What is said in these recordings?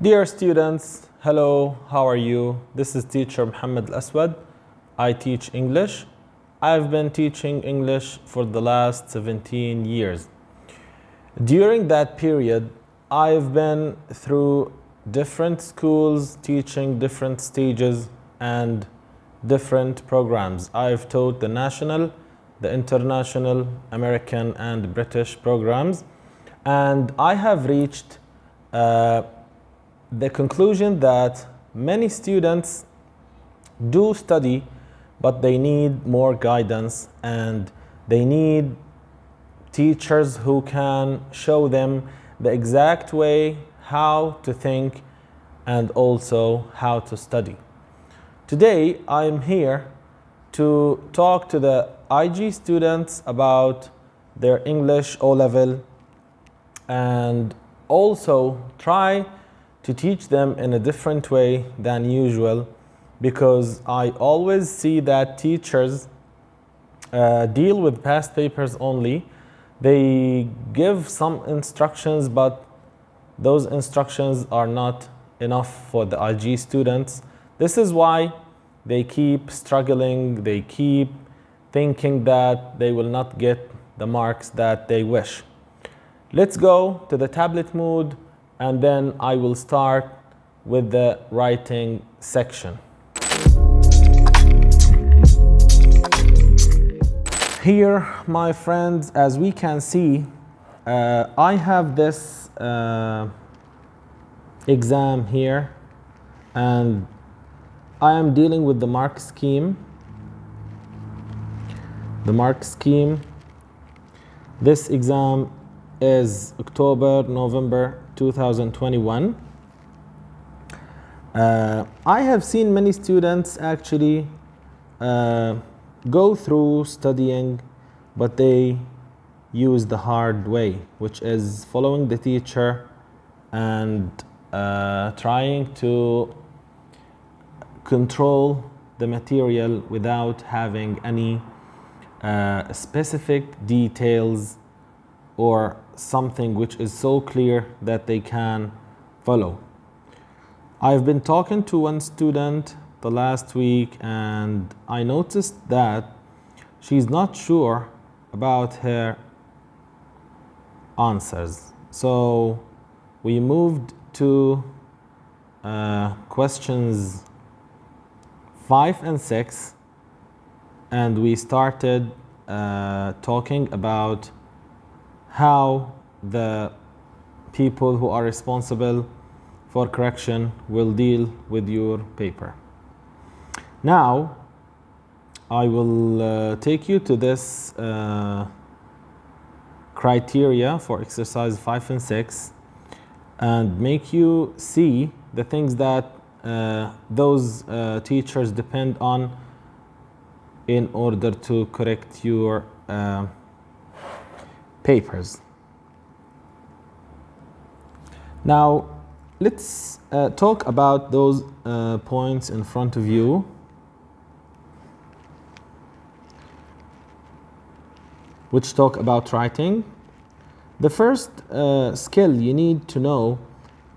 Dear students, hello, how are you? This is teacher Mohammed Al-Aswad. I teach English. I've been teaching English for the last 17 years. During that period, I've been through different schools, teaching different stages and different programs. I've taught the national, the international, American, and British programs, and I have reached the conclusion that many students do study, but they need more guidance and they need teachers who can show them the exact way how to think and also how to study. Today, I'm here to talk to the IG students about their English O-level and also try to teach them in a different way than usual, because I always see that teachers deal with past papers only. They give some instructions, but those instructions are not enough for the IG students. This is why they keep struggling, they keep thinking that they will not get the marks that they wish. Let's go to the tablet mode, and then I will start with the writing section. Here, my friends, as we can see, I have this exam here, and I am dealing with the mark scheme. The mark scheme. This exam is October, November 2021. I have seen many students actually go through studying, but they use the hard way, which is following the teacher and trying to control the material without having any specific details or something which is so clear that they can follow. I've been talking to one student the last week, and I noticed that she's not sure about her answers. So we moved to questions 5 and 6, and we started talking about how the people who are responsible for correction will deal with your paper. Now, I will take you to this criteria for exercise 5 and 6 and make you see the things that those teachers depend on in order to correct your papers. Now, let's talk about those points in front of you. Which talk about writing. The first skill you need to know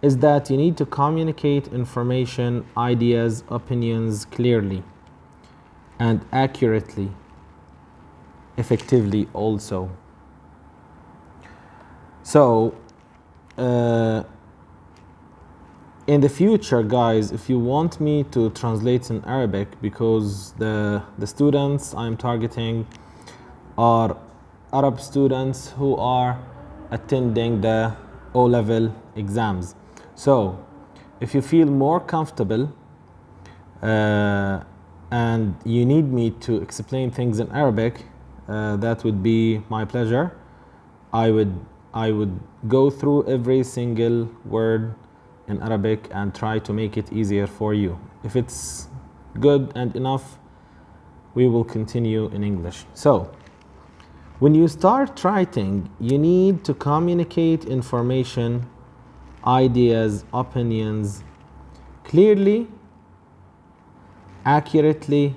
is that you need to communicate information, ideas, opinions clearly and accurately, effectively also. So, in the future, guys, if you want me to translate in Arabic, because the students I'm targeting are Arab students who are attending the O-level exams. So, if you feel more comfortable and you need me to explain things in Arabic, that would be my pleasure. I would go through every single word in Arabic and try to make it easier for you. If it's good and enough, we will continue in English. So, when you start writing, you need to communicate information, ideas, opinions clearly, accurately,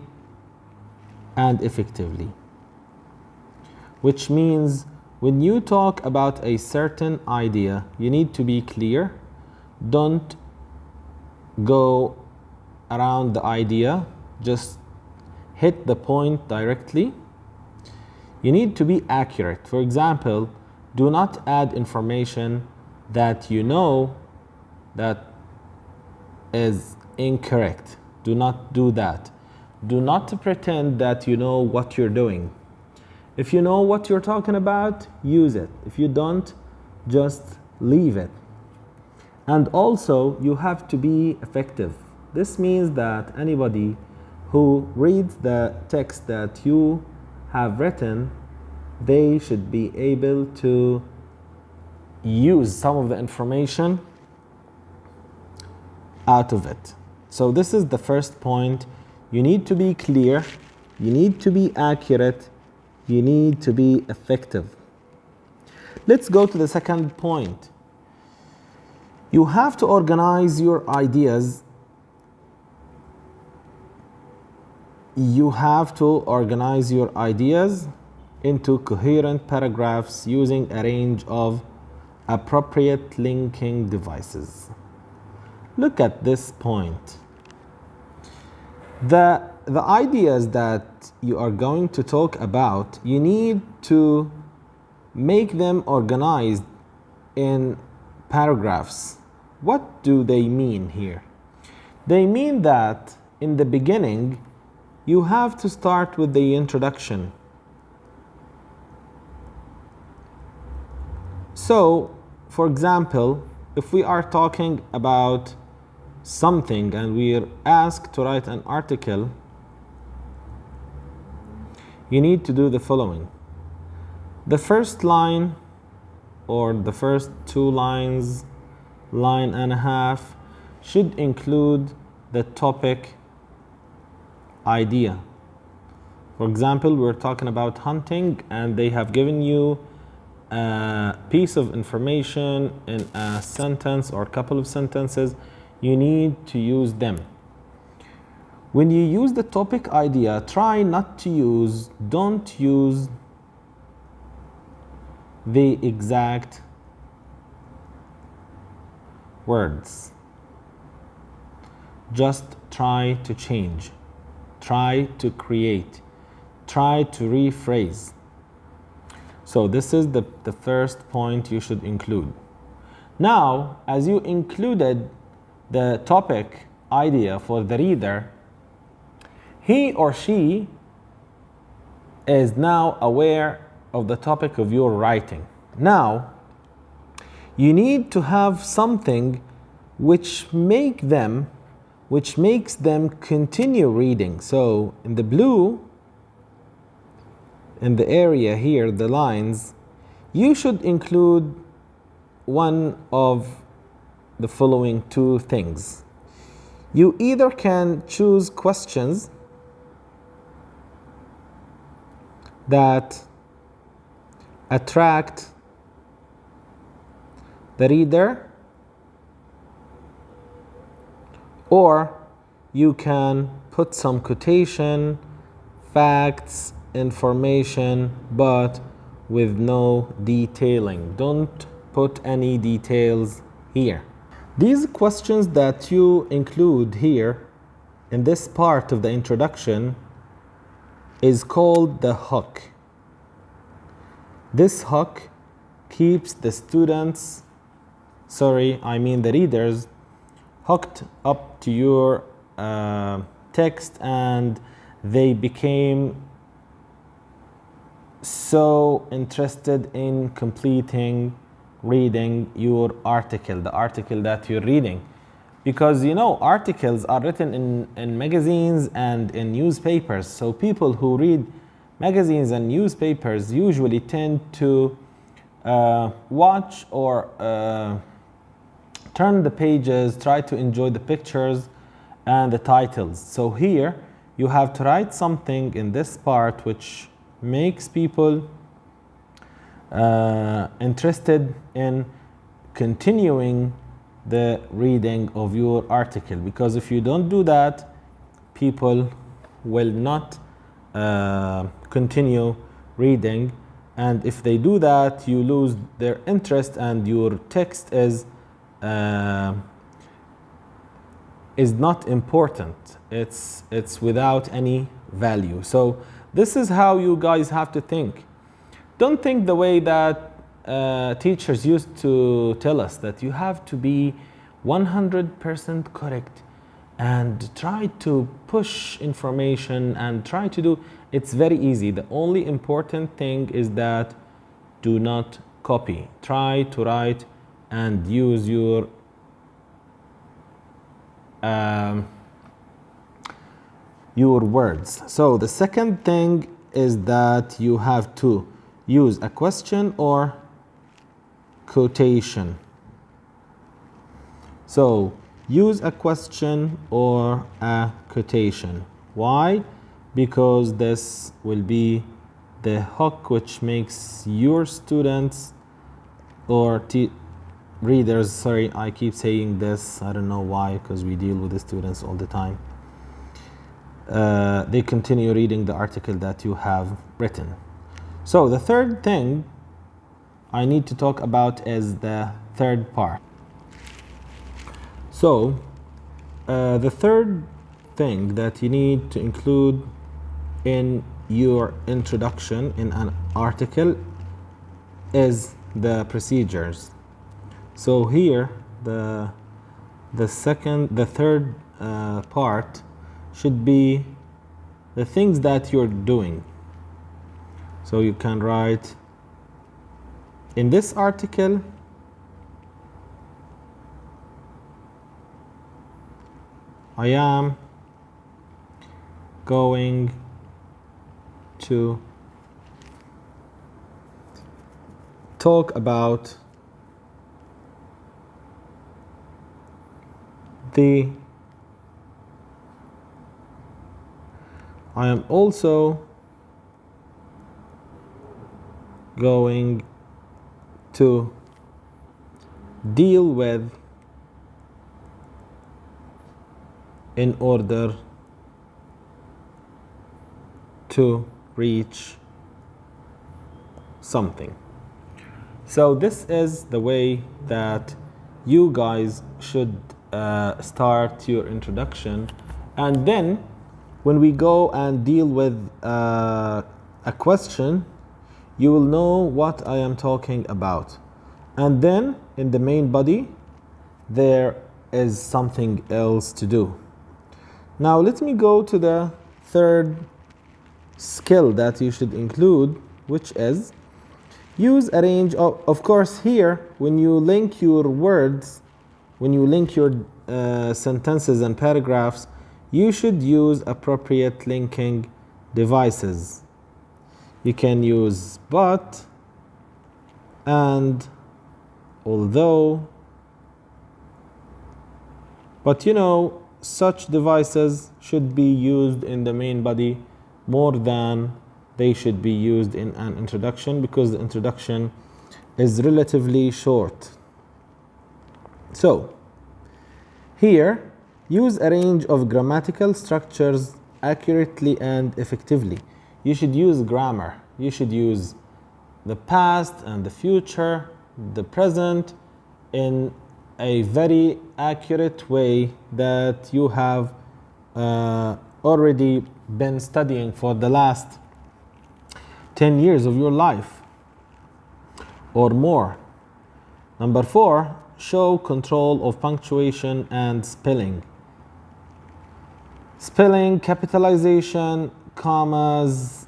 and effectively. Which means when you talk about a certain idea, you need to be clear. Don't go around the idea, just hit the point directly. You need to be accurate. For example, do not add information that you know that is incorrect. Do not do that. Do not pretend that you know what you're doing. If you know what you're talking about, use it. If you don't, just leave it. And also, you have to be effective. This means that anybody who reads the text that you have written, they should be able to use some of the information out of it. So this is the first point. You need to be clear, you need to be accurate, you need to be effective. Let's go to the second point. You have to organize your ideas. You have to organize your ideas into coherent paragraphs using a range of appropriate linking devices. Look at this point. The ideas that you are going to talk about, you need to make them organized in paragraphs. What do they mean here? They mean that in the beginning, you have to start with the introduction. So, for example, if we are talking about something and we're asked to write an article, you need to do the following. The first line or the first 2 lines, line and a half, should include the topic idea. For example, we're talking about hunting and they have given you a piece of information in a sentence or a couple of sentences. You need to use them. When you use the topic idea, try not to don't use the exact words. Just try to change, try to create, try to rephrase. So this is the first point you should include. Now, as you included the topic idea for the reader, he or she is now aware of the topic of your writing. Now, you need to have something which makes them continue reading. So in the blue, in the area here, the lines, you should include one of the following 2 things. You either can choose questions that attract the reader, or you can put some quotation, facts, information, but with no detailing. Don't put any details here. These questions that you include here in this part of the introduction is called the hook. This hook keeps the students, the readers, hooked up to your text, and they became so interested in completing reading your article, the article that you're reading. Because articles are written in magazines and in newspapers. So people who read magazines and newspapers usually tend to watch or turn the pages, try to enjoy the pictures and the titles. So here you have to write something in this part which makes people interested in continuing the reading of your article, because if you don't do that, people will not continue reading, and if they do that, you lose their interest and your text is is not important. It's without any value. So this is how you guys have to think. Don't think the way that teachers used to tell us, that you have to be 100% correct and try to push information and try to do. It's very easy. The only important thing is that do not copy. Try to write and use your words. So the second thing is that you have to use a question or quotation. So use a question or a quotation. Why? Because this will be the hook which makes your students or readers, sorry, I keep saying this, I don't know why, because we deal with the students all the time. They continue reading the article that you have written. So the third thing I need to talk about is the third part. So the third thing that you need to include in your introduction in an article is the procedures. So here the third part should be the things that you're doing. So you can write, in this article I am going to talk about I am also going to deal with in order to reach something. So this is the way that you guys should start your introduction, and then when we go and deal with a question, you will know what I am talking about. And then in the main body there is something else to do. Now let me go to the third skill that you should include, which is use a range of course here when you link your words, when you link your sentences and paragraphs, you should use appropriate linking devices. You can use but, and, although, but you know, such devices should be used in the main body more than they should be used in an introduction, because the introduction is relatively short. So here, use a range of grammatical structures accurately and effectively. You should use grammar. You should use the past and the future, the present, in a very accurate way that you have already been studying for the last 10 years of your life or more. Number 4, show control of punctuation and spelling. Spelling, capitalization, commas,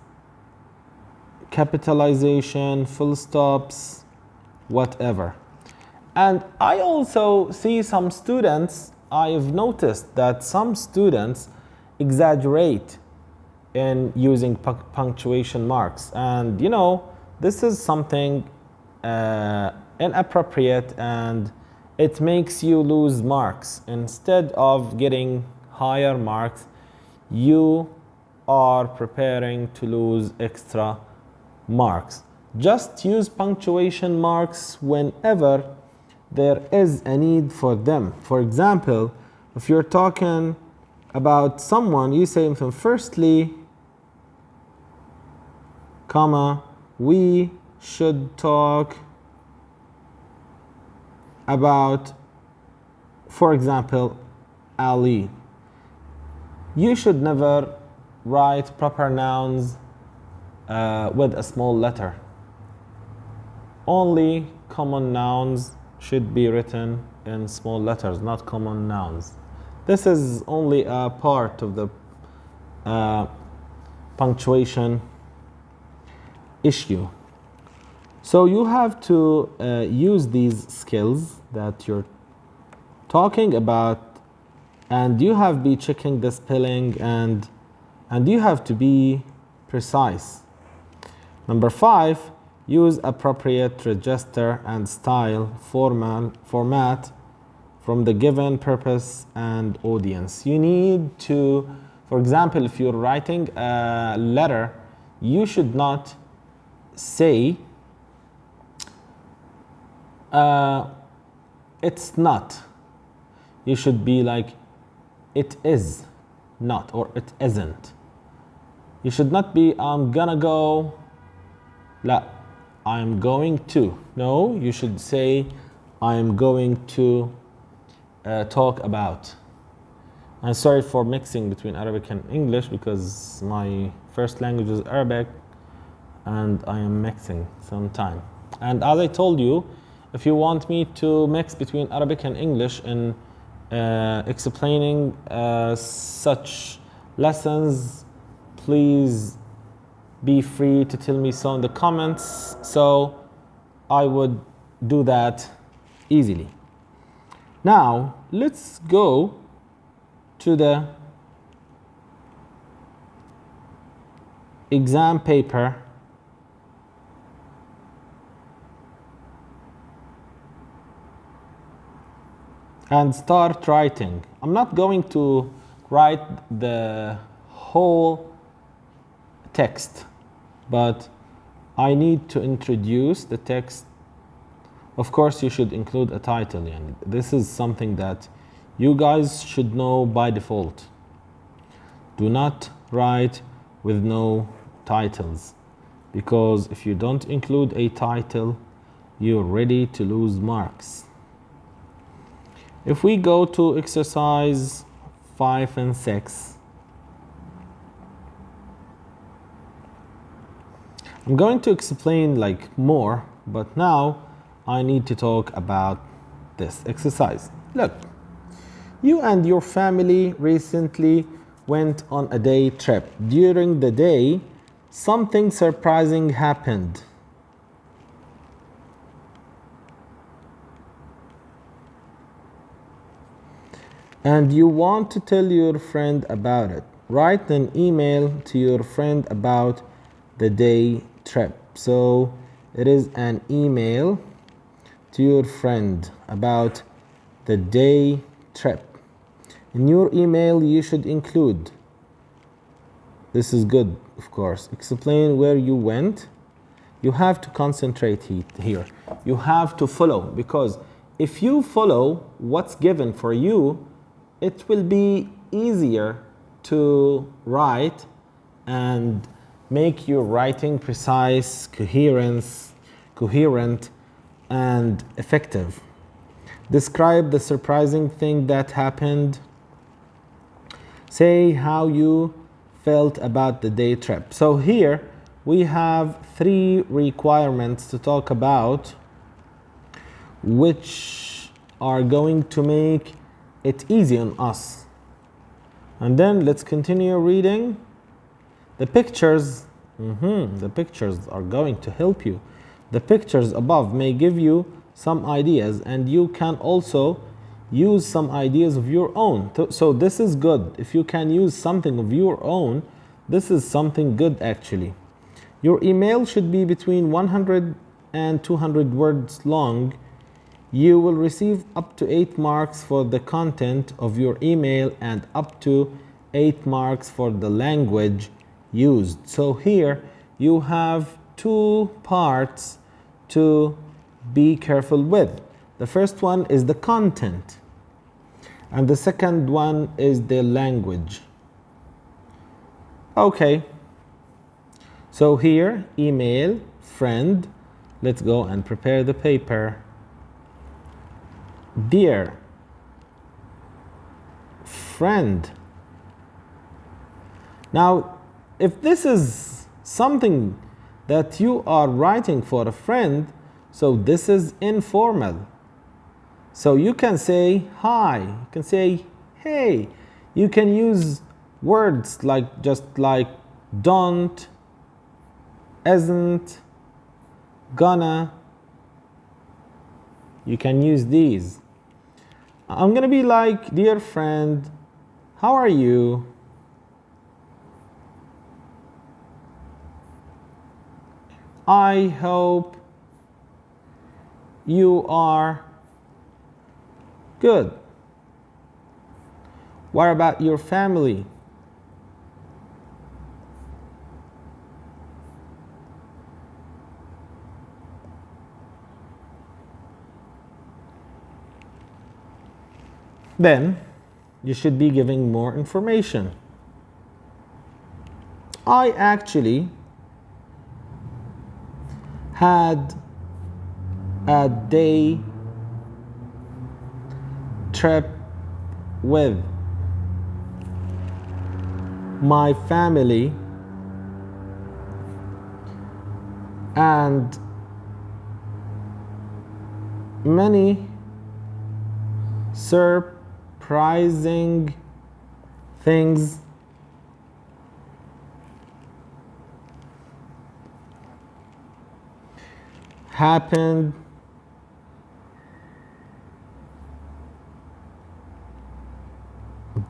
capitalization, full stops, whatever. And I also see some students, I've noticed that some students exaggerate in using punctuation marks. And you know, this is something inappropriate, and it makes you lose marks. Instead of getting higher marks, you are preparing to lose extra marks. Just use punctuation marks whenever there is a need for them. For example, if you're talking about someone, you say something, firstly, comma, we should talk about, for example, Ali. You should never write proper nouns with a small letter. Only common nouns should be written in small letters, not common nouns. This is only a part of the punctuation issue. So you have to use these skills that you're talking about, and you have to be checking the spelling, and you have to be precise. Number 5, use appropriate register and style format from the given purpose and audience. You need to, for example, if you're writing a letter, you should not say it's not. You should be like it is not, or it isn't. You should not be I'm gonna go, la, I'm going to. No, you should say I'm going to talk about. I'm sorry for mixing between Arabic and English because my first language is Arabic and I am mixing sometime. And as I told you, if you want me to mix between Arabic and English in explaining such lessons, please be free to tell me so in the comments, so I would do that easily. Now, let's go to the exam paper and start writing. I'm not going to write the whole text, but I need to introduce the text. Of course, you should include a title. And this is something that you guys should know by default. Do not write with no titles, because if you don't include a title, you're ready to lose marks. If we go to exercise 5 and 6, I'm going to explain like more, but now I need to talk about this exercise. Look, you and your family recently went on a day trip. During the day, something surprising happened. And you want to tell your friend about it. Write an email to your friend about the day trip. So it is an email to your friend about the day trip. In your email, you should include, this is good, of course, explain where you went. You have to concentrate here. You have to follow, because if you follow what's given for you, it will be easier to write and make your writing precise, coherent, and effective. Describe the surprising thing that happened. Say how you felt about the day trip. So here we have 3 requirements to talk about, which are going to make it easy on us. And then let's continue reading. The pictures, the pictures are going to help you. The pictures above may give you some ideas, and you can also use some ideas of your own. So this is good. If you can use something of your own, this is something good actually. Your email should be between 100 and 200 words long. You will receive up to 8 marks for the content of your email and up to 8 marks for the language used. So here you have 2 parts to be careful with. The first one is the content, and the second one is the language. Okay, so here, email, friend. Let's go and prepare the paper. Dear friend. Now, if this is something that you are writing for a friend, so this is informal. So you can say hi, you can say hey, you can use words like just like don't, isn't, gonna. You can use these. I'm gonna be like, dear friend, how are you? I hope you are good. What about your family? Then you should be giving more information. I actually had a day trip with my family and many surprising things happened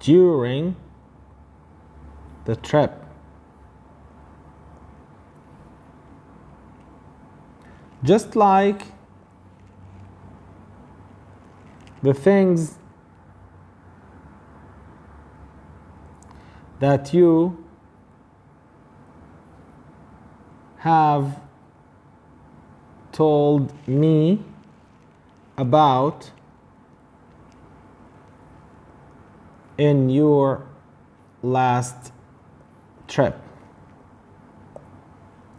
during the trip. Just like the things that you have told me about in your last trip.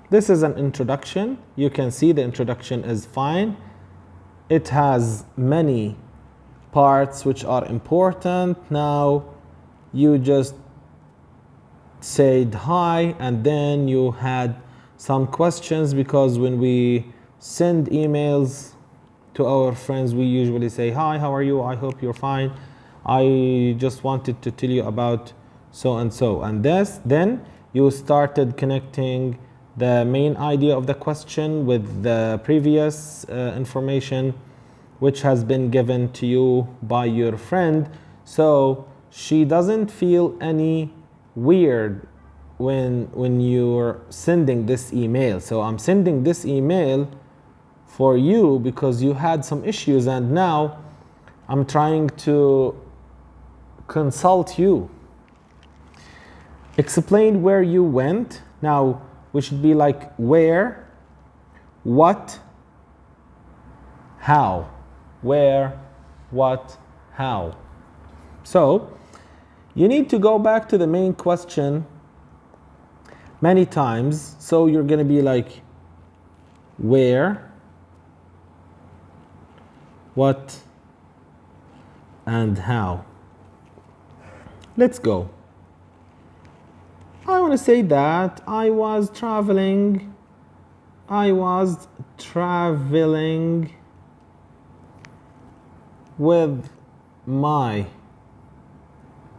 This is an introduction. You can see the introduction is fine. It has many parts which are important. Now you just said hi and then you had some questions, because when we send emails to our friends we usually say hi, how are you, I hope you're fine, I just wanted to tell you about so and so, and then you started connecting the main idea of the question with the previous information which has been given to you by your friend, so she doesn't feel any weird when you're sending this email. So I'm sending this email for you because you had some issues and now I'm trying to consult you. Explain where you went. Now we should be like where, what, how. Where, what, how. So you need to go back to the main question many times. So you're going to be like where, what, and how. Let's go. I want to say that I was traveling with my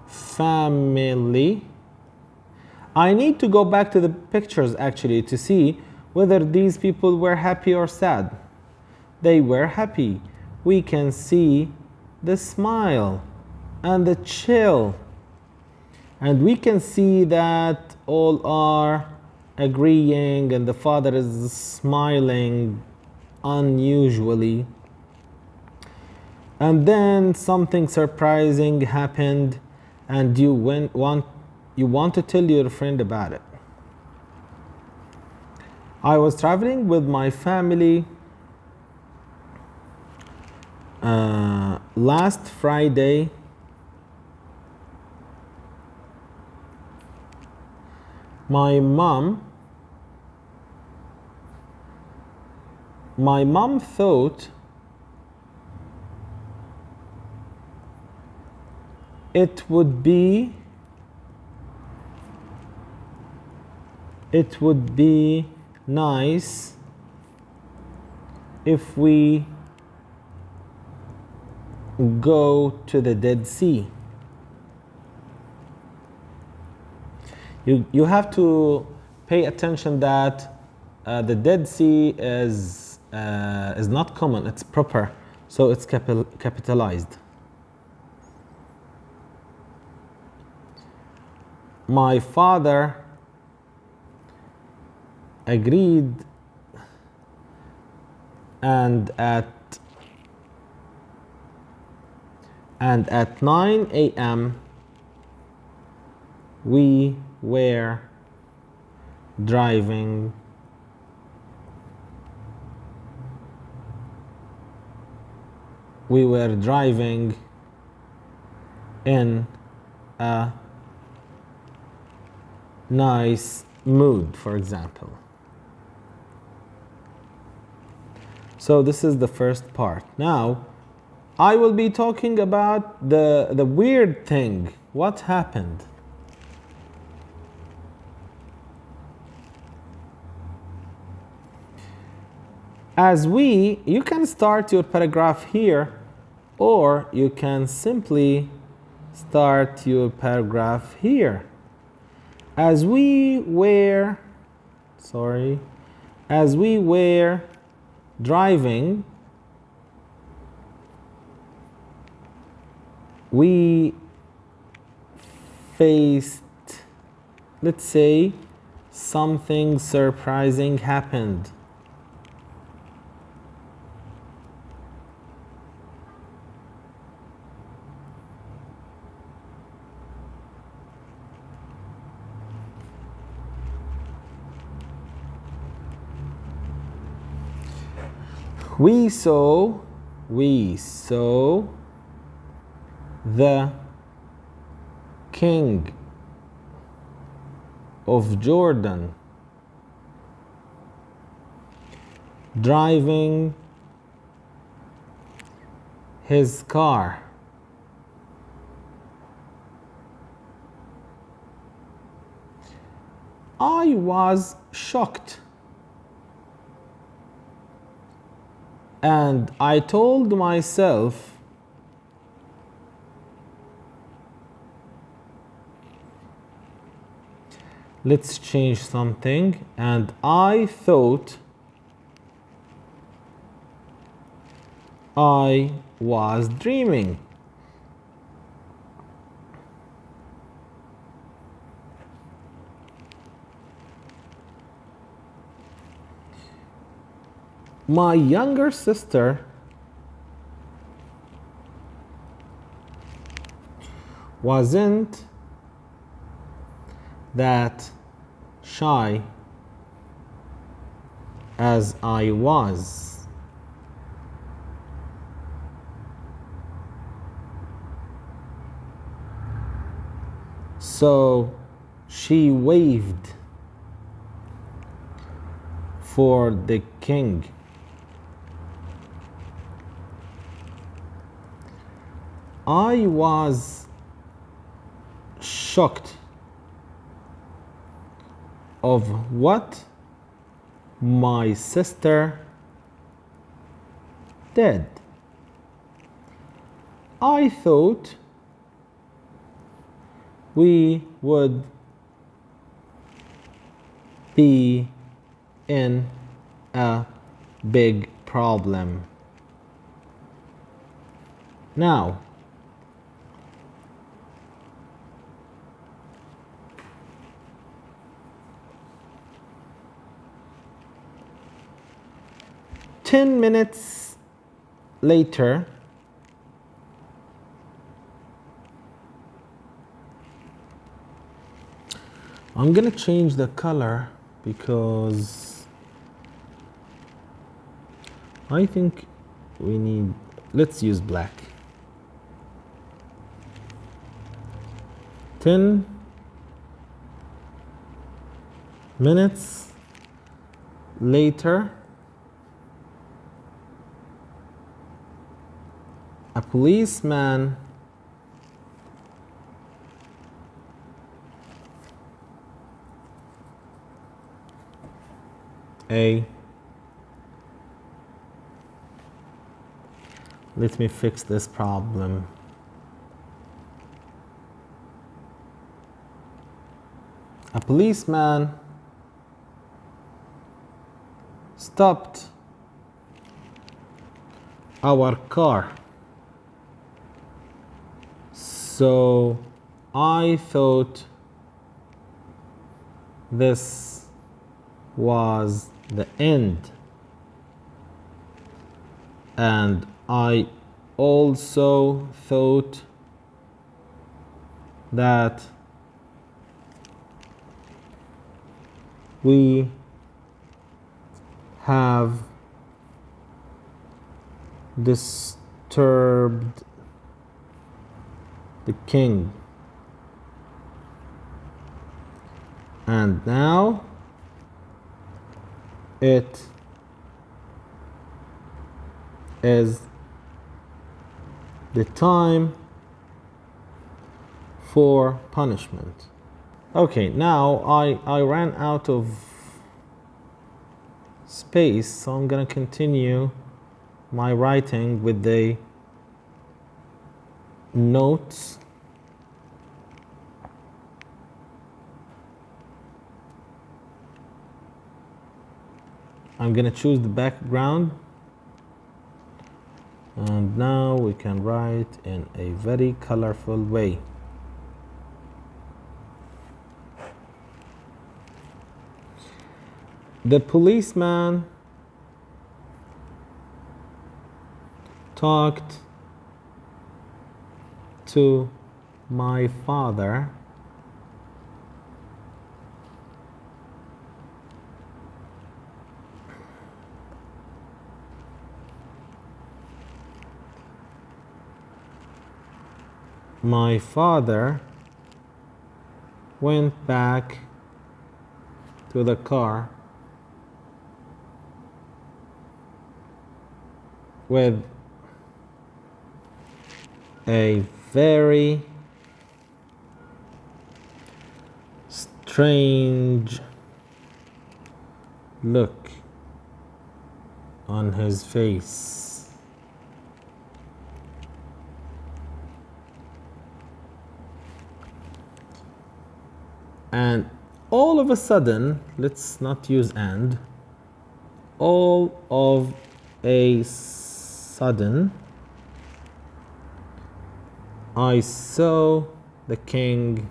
family. I need to go back to the pictures actually to see whether these people were happy or sad. They were happy. We can see the smile and the chill. And we can see that all are agreeing and the father is smiling unusually. And then something surprising happened and you want to tell your friend about it. I was traveling with my family last Friday. My mom thought It would be nice if we go to the Dead Sea. You have to pay attention that the Dead Sea is not common, it's proper, so it's capitalized. My father agreed, and at 9 a.m. we were driving in a nice mood, for example. So this is the first part. Now I will be talking about the weird thing. What happened? You can start your paragraph here, or you can simply start your paragraph here. As we were driving, we faced, let's say, something surprising happened. We saw the king of Jordan driving his car. I was shocked, and I told myself, let's change something, and I thought I was dreaming. My younger sister wasn't that shy as I was. So she waved for the king. I was shocked of what my sister did. I thought we would be in a big problem. Now, ten minutes later, I'm gonna change the color because I think we need, let's use black. 10 minutes later, a policeman a, let me fix this problem. A policeman stopped our car. So I thought this was the end. And I also thought that we have disturbed the king. And now it is the time for punishment. Okay, now I ran out of space, so I'm gonna continue my writing with the notes. I'm gonna choose the background, and now we can write in a very colorful way. The policeman talked to my father my father went back to the car with a very strange look on his face. And all of a sudden, let's not use and, all of a sudden, I saw the king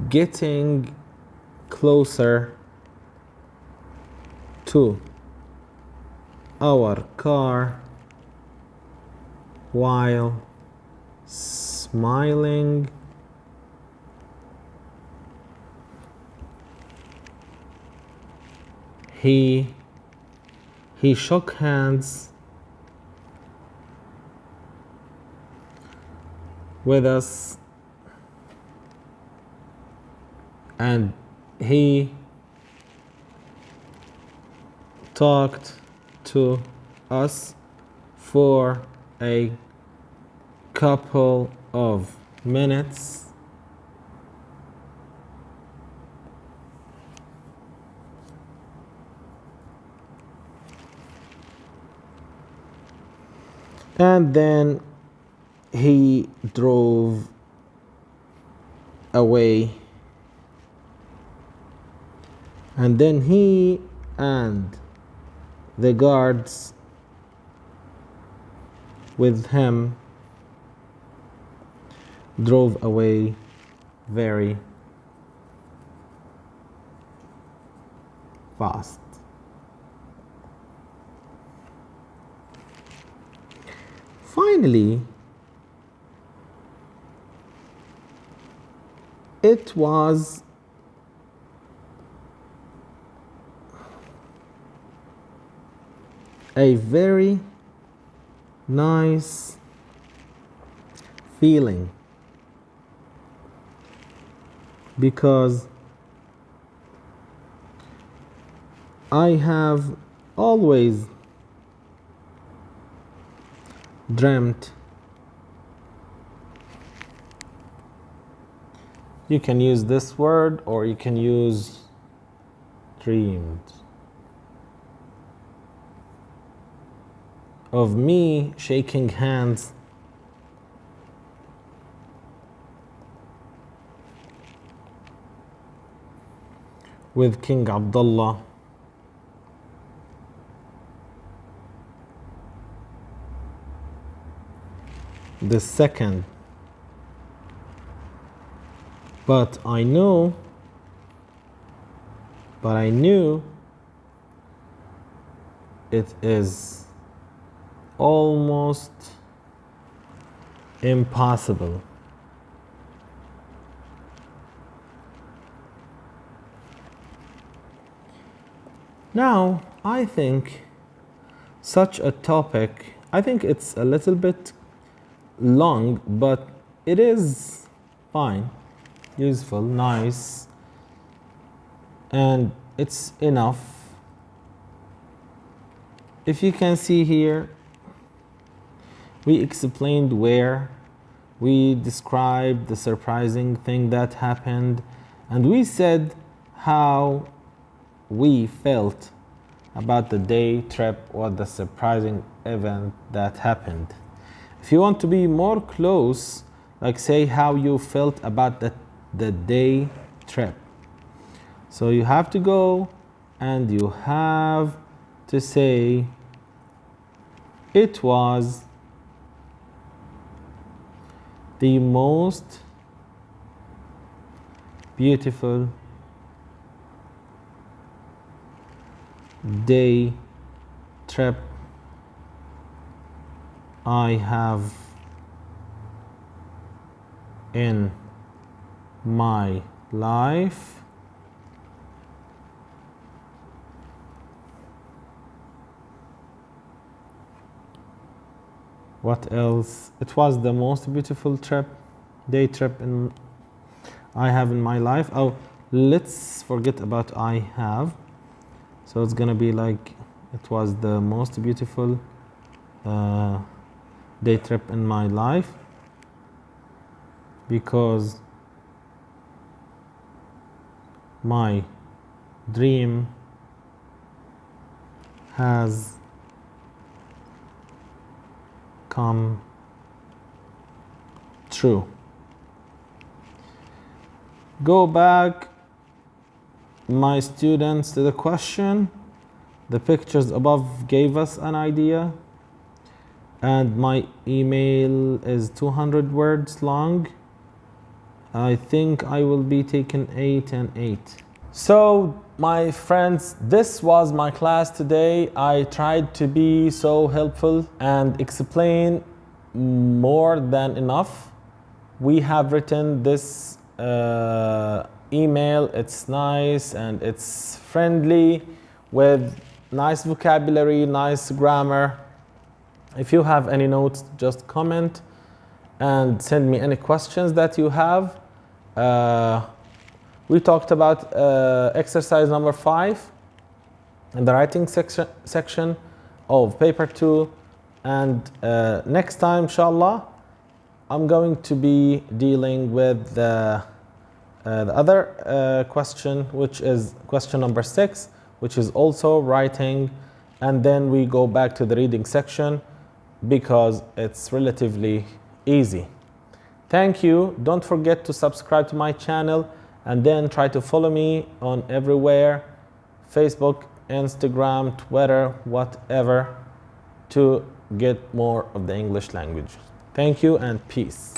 getting closer to our car while smiling. He shook hands with us, and he talked to us for a couple of minutes. And then he drove away. And then he and the guards with him drove away very fast. Finally, it was a very nice feeling, because I have always dreamt You can use this word or you can use dreamed. Of me shaking hands with King Abdullah the second, but I knew it is almost impossible. Now, I think such a topic, I think it's a little bit long, but it is fine, useful, nice, and it's enough. If you can see here, we explained where, we described the surprising thing that happened, and we said how we felt about the day trip or the surprising event that happened. If you want to be more close, like say how you felt about the day trip. So you have to go and you have to say it was the most beautiful day trip I have in my life. What else? It was the most beautiful day trip I have in my life. Oh, let's forget about I have. So it's gonna be like it was the most beautiful day trip in my life because my dream has come true. Go back, my students, to the question. The pictures above gave us an idea, and my email is 200 words long. I think I will be taking 8 and 8. So my friends, this was my class today. I tried to be so helpful and explain more than enough. We have written this email. It's nice and it's friendly with nice vocabulary, nice grammar. If you have any notes, just comment and send me any questions that you have. We talked about exercise number 5 in the writing section of paper 2. And next time, inshallah, I'm going to be dealing with the other question, which is question number 6, which is also writing. And then we go back to the reading section because it's relatively easy. Thank you. Don't forget to subscribe to my channel and then try to follow me on everywhere, Facebook, Instagram, Twitter, whatever, to get more of the English language. Thank you and peace.